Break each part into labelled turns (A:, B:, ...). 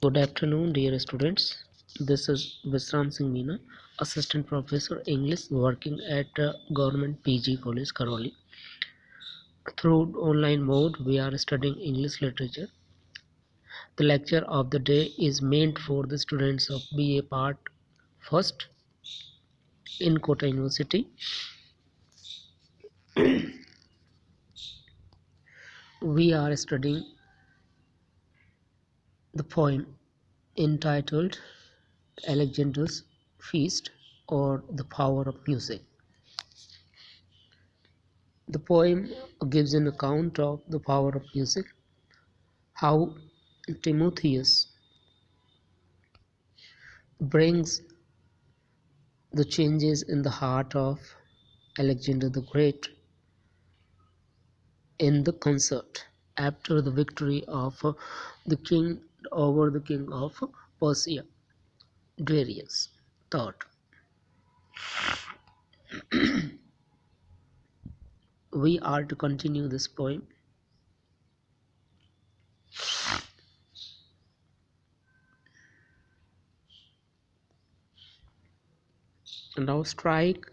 A: Good afternoon, dear students. This is Visram Singh Meena, Assistant Professor English working at Government PG College, Karoli. Through online mode, we are studying English literature. The lecture of the day is meant for the students of BA Part First in Kota University. We are studying the poem entitled Alexander's Feast or The Power of Music. The poem gives an account of the power of music, how Timotheus brings the changes in the heart of Alexander the Great in the concert after the victory of the king over the king of Persia, Darius III. We are to continue this poem. Now strike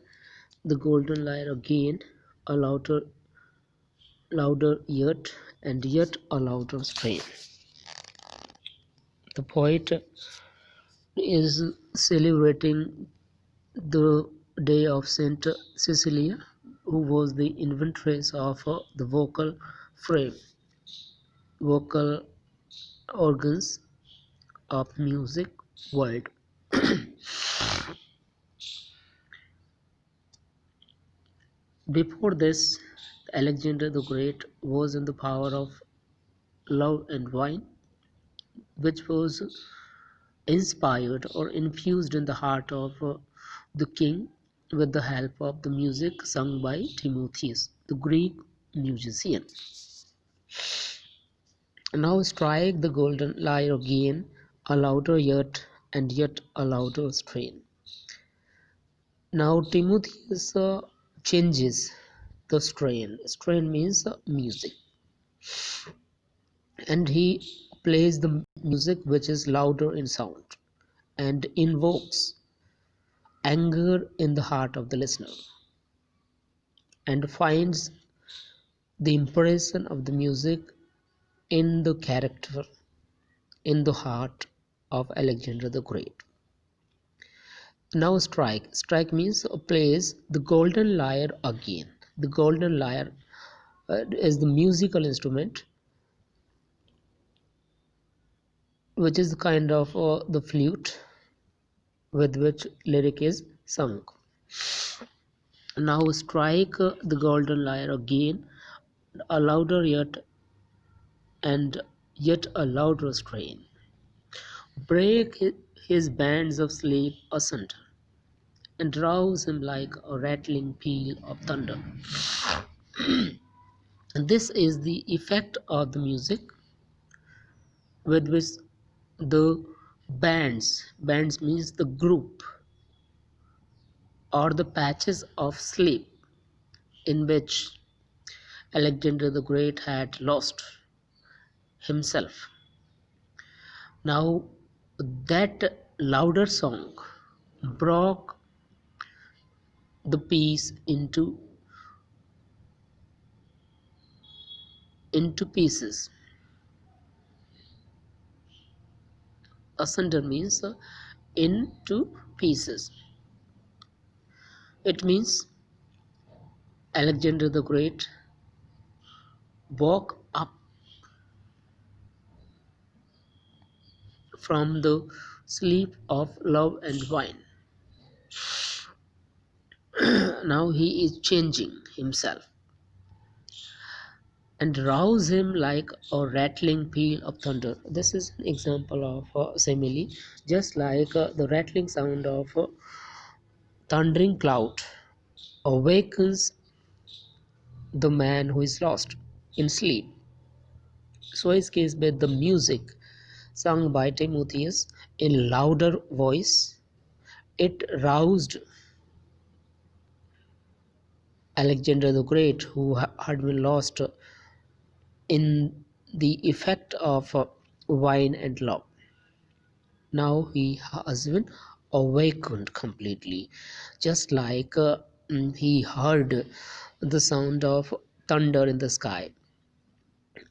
A: the golden lyre again, a louder yet, and yet a louder strain. The poet is celebrating the day of Saint Cecilia, who was the inventress of the vocal organs of music world. Before this, Alexander the Great was in the power of love and wine, which was inspired or infused in the heart of the king with the help of the music sung by Timotheus, the Greek musician. Now strike the golden lyre again, a louder yet, and yet a louder strain. Now Timotheus changes the strain. Strain means music. And he plays the music which is louder in sound and invokes anger in the heart of the listener, and finds the impression of the music in the character, in the heart of Alexander the Great. Now strike means plays the golden lyre again. The golden lyre is the musical instrument which is the kind of the flute with which lyric is sung. Now strike the golden lyre again, a louder yet, and yet a louder strain. Break his bands of sleep asunder, and rouse him like a rattling peal of thunder. This is the effect of the music with which the bands means the group or the patches of sleep in which Alexander the Great had lost himself. Now that louder song broke the piece into pieces. Asunder means into pieces. It means Alexander the Great woke up from the sleep of love and wine. Now he is changing himself, and rouse him like a rattling peal of thunder. This is an example of simile, just like the rattling sound of a thundering cloud awakens the man who is lost in sleep. So is case with the music sung by Timotheus in louder voice. It roused Alexander the Great, who had been lost in the effect of wine and love. Now he has been awakened completely, just like he heard the sound of thunder in the sky,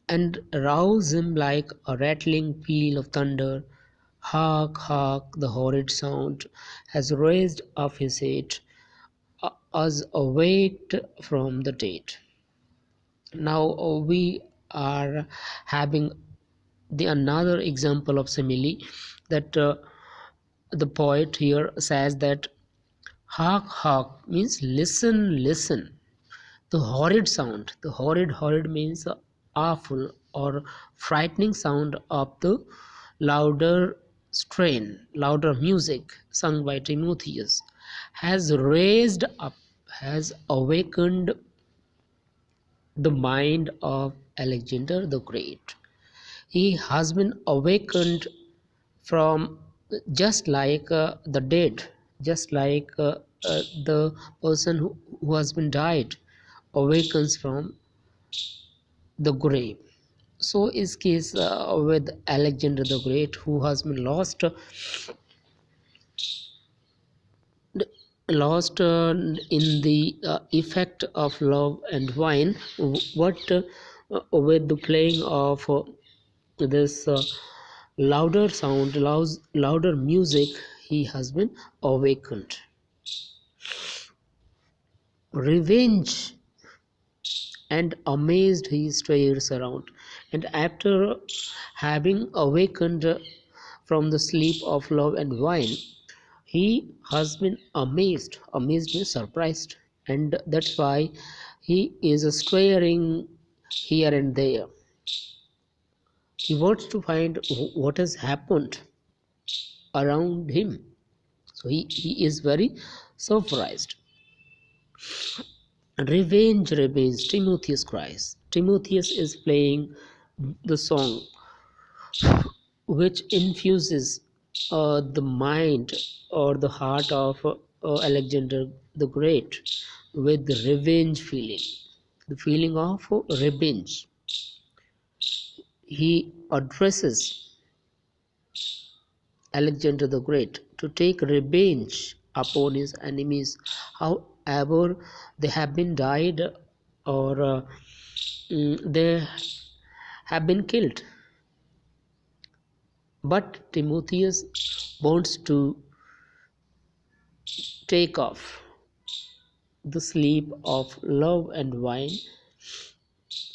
A: and rouse him like a rattling peal of thunder. Hark, hark, the horrid sound has raised up his head, us awaked from the dead. Now we are having the another example of simile, that the poet here says that hark, hark means listen, listen. The horrid sound, the horrid means awful or frightening sound of the louder strain, louder music sung by Timotheus has raised up, has awakened the mind of Alexander the Great. He has been awakened from, just like the dead, just like the person who has been died awakens from the grave. So is case with Alexander the Great, who has been lost in the effect of love and wine. What with the playing of this louder sound, louder music, he has been awakened. Revenge and amazed he stares around, and after having awakened from the sleep of love and wine, he has been amazed means surprised, and that's why he is staring here and there. He wants to find what has happened around him. So he is very surprised. Revenge, revenge, Timotheus cries. Timotheus is playing the song which infuses the mind or the heart of Alexander the Great with the revenge feeling, the feeling of revenge. He addresses Alexander the Great to take revenge upon his enemies, however they have been died or they have been killed. But Timotheus wants to take off the sleep of love and wine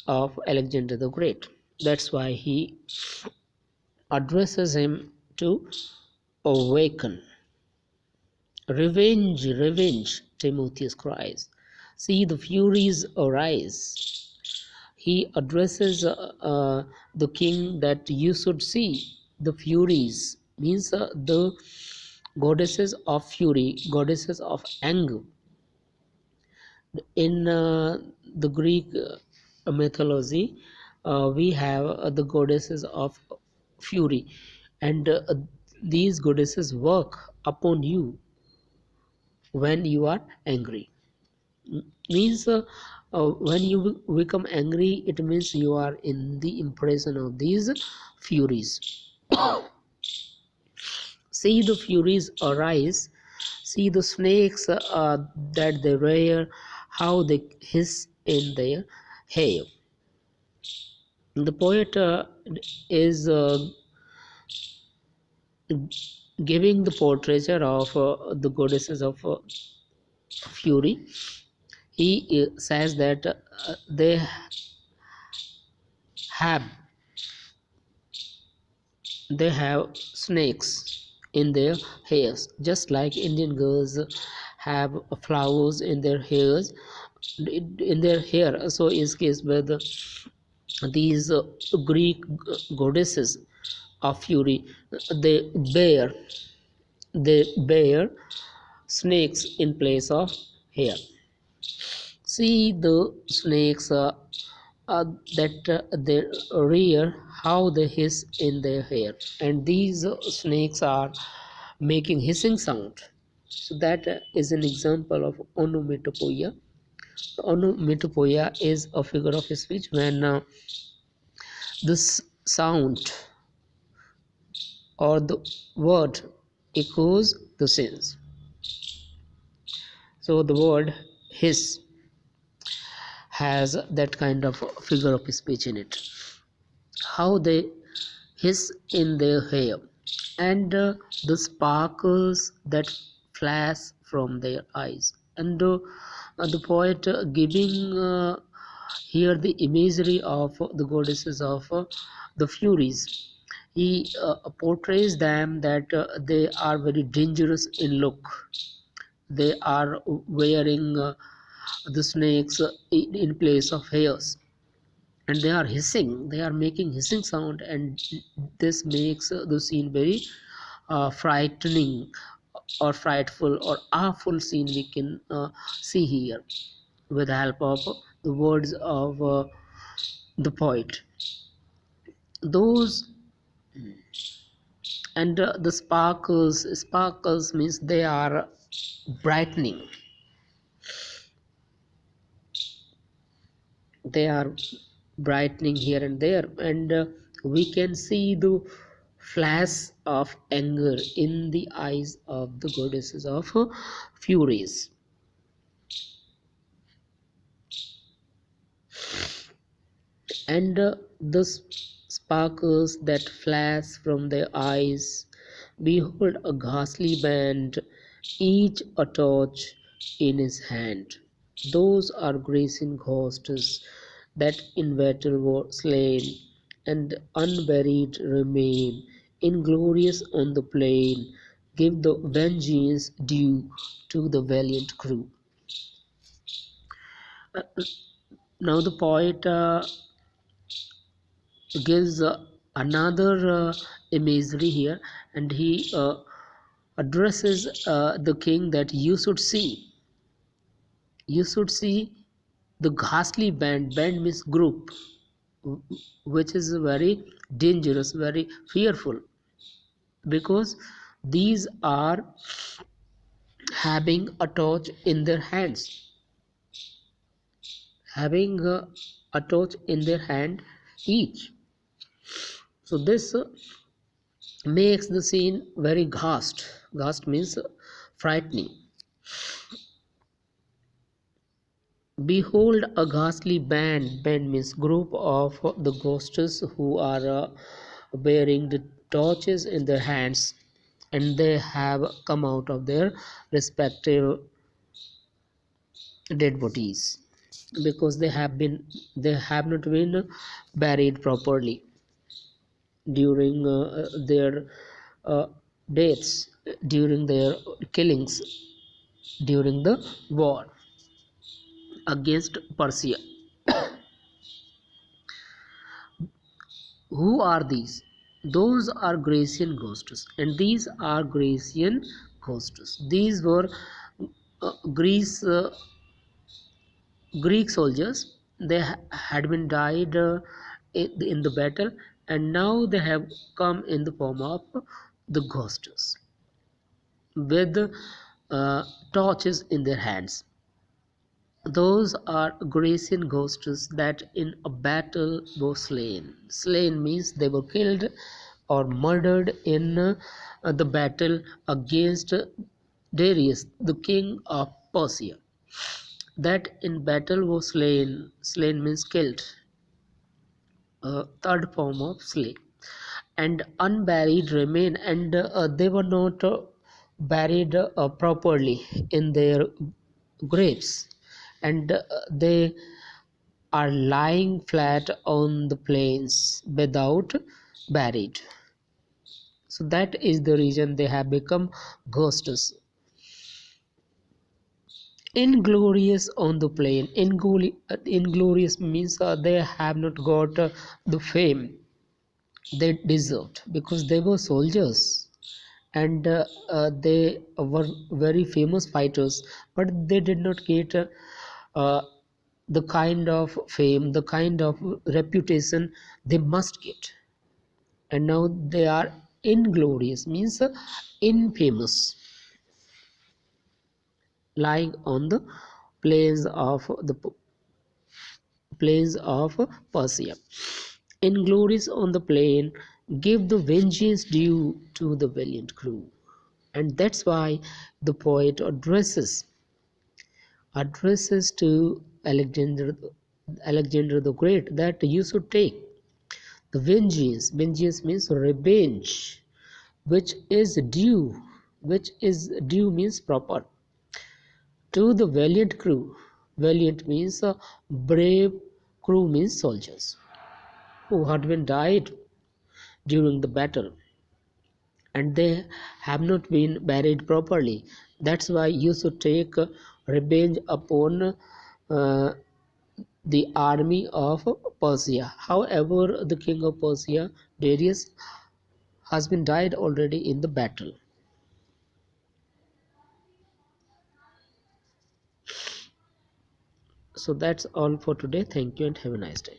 A: of Alexander the Great. That's why he addresses him to awaken. Revenge, revenge, Timotheus cries. See the furies arise. He addresses the king that you should see the furies, means the goddesses of fury, goddesses of anger. In the Greek mythology, we have the goddesses of fury, and these goddesses work upon you when you are angry. Means when you become angry, it means you are in the impression of these furies. See the furies arise, see the snakes that they rear, how they hiss in their hair. The poet is giving the portraiture of the goddesses of fury. He says that they have snakes in their hairs, just like Indian girls have flowers in their hairs, in their hair. So is case with these Greek goddesses of fury, they bear snakes in place of hair. See the snakes that they rear, how they hiss in their hair, and these snakes are making hissing sound. So that is an example of onomatopoeia. Onomatopoeia is a figure of speech when this sound or the word echoes the sense. So the word hiss has that kind of figure of speech in it. How they hiss in their hair, and the sparkles that flash from their eyes, and the poet giving here the imagery of the goddesses of the Furies. He portrays them that they are very dangerous in look. They are wearing the snakes in place of hairs, and they are hissing, they are making hissing sound, and this makes the scene very frightening or frightful or awful scene we can see here with the help of the words of the poet. Those, and the sparkles means they are brightening, they are brightening here and there, and we can see the flash of anger in the eyes of the goddesses of Furies. And the sparkles that flash from their eyes, behold a ghastly band, each a torch in his hand. Those are Grecian ghosts that in battle were slain, and unburied remain, inglorious on the plain. Give the vengeance due to the valiant crew. Uh, Now the poet gives another imagery here, and he addresses the king that you should see the ghastly band means group, which is very dangerous, very fearful, because these are having a torch in their hands, having a torch in their hand each. So this makes the scene very ghast means frightening. Behold a ghastly band means group of the ghosts who are bearing the torches in their hands, and they have come out of their respective dead bodies, because they have not been buried properly during their uh, deaths, during their killings, during the war against Persia. Who are these? Those are Grecian ghosts, and these are Grecian ghosts. These were Greece Greek soldiers. They had been died in the battle, and now they have come in the form of the ghosts with uh, torches in their hands. Those are Grecian ghosts that in a battle were slain. Slain means they were killed or murdered in the battle against Darius, the king of Persia. That in battle was slain. Slain means killed. Third form of slay. And unburied remain, and they were not buried properly in their graves, and they are lying flat on the plains without buried. So that is the reason they have become ghosts. Inglorious on the plain. Inglorious means they have not got the fame they deserved, because they were soldiers, and they were very famous fighters, but they did not get uh, the kind of fame, the kind of reputation they must get. And now they are inglorious means infamous, lying on the plains of the plains of Persia. Inglorious on the plain, give the vengeance due to the valiant crew. And that's why the poet addresses to Alexander the Great that you should take the vengeance. Vengeance means revenge, which is due means proper, to the valiant crew. Valiant means brave, crew means soldiers who had been died during the battle and they have not been buried properly. That's why you should take revenge upon the army of Persia. However, the king of Persia, Darius, has been died already in the battle. So that's all for today. Thank you and have a nice day.